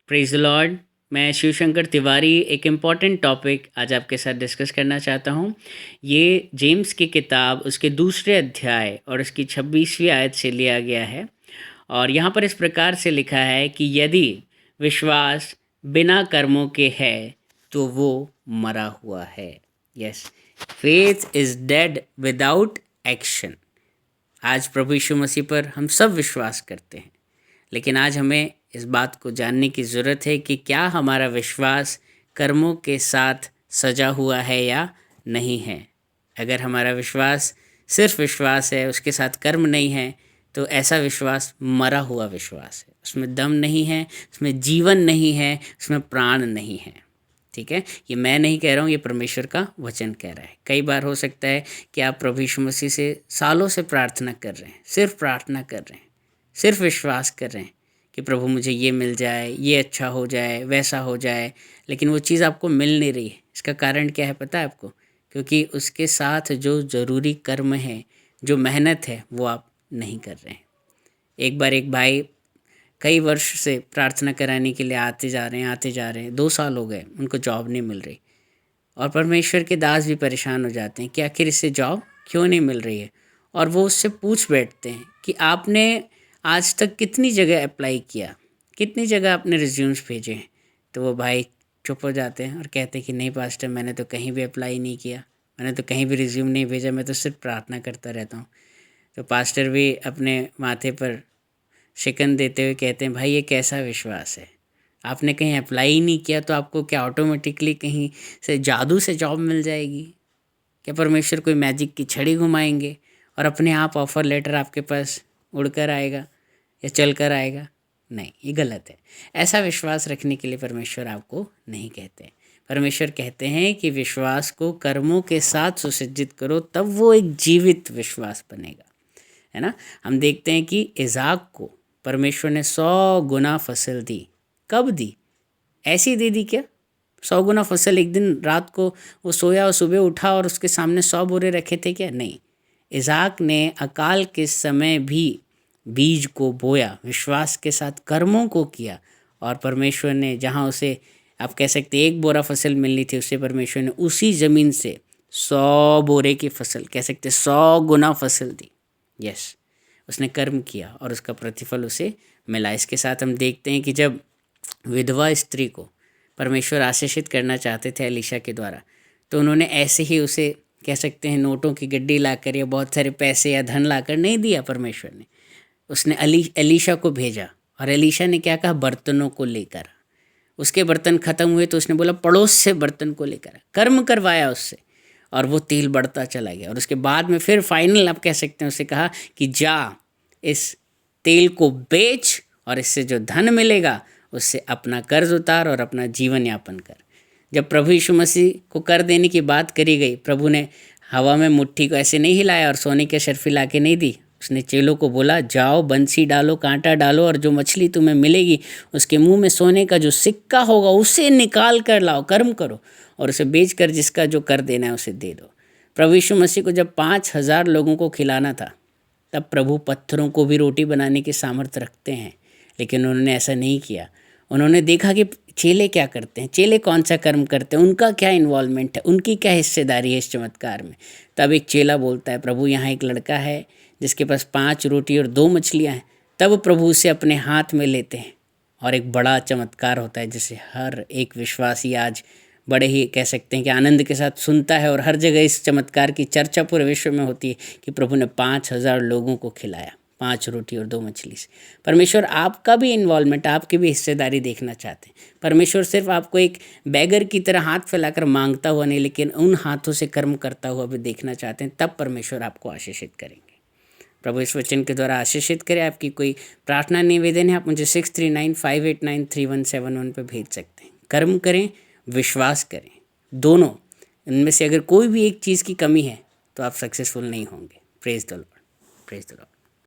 Praise the Lord. मैं शिवशंकर तिवारी एक important topic आज आपके साथ डिस्कस करना चाहता हूँ। ये जेम्स की किताब उसके दूसरे अध्याय और उसकी 26वीं आयत से लिया गया है। और यहाँ पर इस प्रकार से लिखा है कि यदि विश्वास बिना कर्मों के है तो वो मरा हुआ है। Yes, faith is dead without action. आज प्रभु यीशु मसीह पर हम सब विश्वास करते हैं, लेकिन आज हमें इस बात को जानने की ज़रूरत है कि क्या हमारा विश्वास कर्मों के साथ सजा हुआ है या नहीं है। अगर हमारा विश्वास सिर्फ विश्वास है, उसके साथ कर्म नहीं है, तो ऐसा विश्वास मरा हुआ विश्वास है। उसमें दम नहीं है, उसमें जीवन नहीं है, उसमें प्राण नहीं है। ठीक है, ये मैं नहीं कह रहा हूँ, ये परमेश्वर का वचन कह रहा है। कई बार हो सकता है कि आप प्रभु यीशु मसीह से सालों से प्रार्थना कर रहे हैं, सिर्फ प्रार्थना कर रहे हैं, सिर्फ विश्वास कर रहे हैं कि प्रभु मुझे ये मिल जाए, ये अच्छा हो जाए, वैसा हो जाए, लेकिन वो चीज़ आपको मिल नहीं रही है। इसका कारण क्या है पता है आपको? क्योंकि उसके साथ जो ज़रूरी कर्म है, जो मेहनत है, वो आप नहीं कर रहे हैं। एक बार एक भाई कई वर्ष से प्रार्थना कराने के लिए आते जा रहे हैं, 2 साल हो गए, उनको जॉब नहीं मिल रही। और परमेश्वर के दास भी परेशान हो जाते हैं कि आखिर इससे जॉब क्यों नहीं मिल रही है। और वो उससे पूछ बैठते हैं कि आपने आज तक कितनी जगह अप्लाई किया, कितनी जगह आपने रिज्यूम्स भेजे हैं। तो वो भाई चुप हो जाते हैं और कहते हैं कि नहीं पास्टर, मैंने तो कहीं भी अप्लाई नहीं किया, मैंने तो कहीं भी रिज्यूम नहीं भेजा, मैं तो सिर्फ प्रार्थना करता रहता हूँ। तो पास्टर भी अपने माथे पर शिकन देते हुए कहते हैं, भाई ये कैसा विश्वास है? आपने कहीं अप्लाई ही नहीं किया तो आपको क्या ऑटोमेटिकली कहीं से जादू से जॉब मिल जाएगी? क्या परमेश्वर कोई मैजिक की छड़ी घुमाएंगे और अपने आप ऑफ़र लेटर आपके पास उड़कर आएगा या चल कर आएगा? नहीं, ये गलत है। ऐसा विश्वास रखने के लिए परमेश्वर आपको नहीं कहते। परमेश्वर कहते हैं कि विश्वास को कर्मों के साथ सुसज्जित करो, तब वो एक जीवित विश्वास बनेगा, है ना। हम देखते हैं कि इज़ाक को परमेश्वर ने 100 गुना फसल दी। कब दी? ऐसी दे दी क्या? 100 गुना फसल एक दिन रात को वो सोया और सुबह उठा और उसके सामने 100 बोरे रखे थे क्या? नहीं। इज़ाक ने अकाल के समय भी बीज को बोया, विश्वास के साथ कर्मों को किया, और परमेश्वर ने जहाँ उसे, आप कह सकते 1 बोरा फसल मिलनी थी, उससे परमेश्वर ने उसी ज़मीन से 100 बोरे की फसल, कह सकते 100 गुना फसल दी। यस, उसने कर्म किया और उसका प्रतिफल उसे मिला। इसके साथ हम देखते हैं कि जब विधवा स्त्री को परमेश्वर आशीषित करना चाहते थे एलीशा के द्वारा, तो उन्होंने ऐसे ही उसे, कह सकते हैं, नोटों की गड्डी लाकर या बहुत सारे पैसे या धन लाकर नहीं दिया परमेश्वर ने। उसने एलीशा को भेजा और एलीशा ने क्या कहा? बर्तनों को लेकर। उसके बर्तन ख़त्म हुए तो उसने बोला पड़ोस से बर्तन को लेकर। कर्म करवाया उससे और वो तेल बढ़ता चला गया। और उसके बाद में फिर फाइनल आप कह सकते हैं उसे कहा कि जा इस तेल को बेच और इससे जो धन मिलेगा उससे अपना कर्ज उतार और अपना जीवन यापन कर। जब प्रभु यीशु मसीह को कर देने की बात करी गई, प्रभु ने हवा में मुट्ठी को ऐसे नहीं हिलाया और सोने की शर्फी ला के नहीं दी। उसने चेलों को बोला, जाओ बंसी डालो, कांटा डालो, और जो मछली तुम्हें मिलेगी उसके मुंह में सोने का जो सिक्का होगा उसे निकाल कर लाओ, कर्म करो और उसे बेच कर जिसका जो कर देना है उसे दे दो। प्रभु यीशु मसीह को जब 5,000 लोगों को खिलाना था, तब प्रभु पत्थरों को भी रोटी बनाने की सामर्थ्य रखते हैं, लेकिन उन्होंने ऐसा नहीं किया। उन्होंने देखा कि चेले क्या करते हैं, चेले कौन सा कर्म करते हैं, उनका क्या इन्वॉल्वमेंट है, उनकी क्या हिस्सेदारी है इस चमत्कार में। तब एक चेला बोलता है, प्रभु यहाँ एक लड़का है जिसके पास 5 रोटी और 2 मछलियाँ हैं। तब प्रभु उसे अपने हाथ में लेते हैं और एक बड़ा चमत्कार होता है जिसे हर एक विश्वासी आज बड़े ही, कह सकते हैं कि आनंद के साथ सुनता है। और हर जगह इस चमत्कार की चर्चा पूरे विश्व में होती है कि प्रभु ने 5,000 लोगों को खिलाया 5 रोटी और 2 मछली से। परमेश्वर आपका भी इन्वॉल्वमेंट, आपकी भी हिस्सेदारी देखना चाहते हैं। परमेश्वर सिर्फ आपको एक बैगर की तरह हाथ फैलाकर मांगता हुआ नहीं, लेकिन उन हाथों से कर्म करता हुआ भी देखना चाहते हैं। तब परमेश्वर आपको आशीषित करेंगे। प्रभु इस वचन के द्वारा आशीषित करें। आपकी कोई प्रार्थना निवेदन है, आप मुझे 6395893171 पर भेज सकते हैं। कर्म करें, विश्वास करें, दोनों इनमें से अगर कोई भी एक चीज़ की कमी है तो आप सक्सेसफुल नहीं होंगे। Praise the Lord, praise the Lord.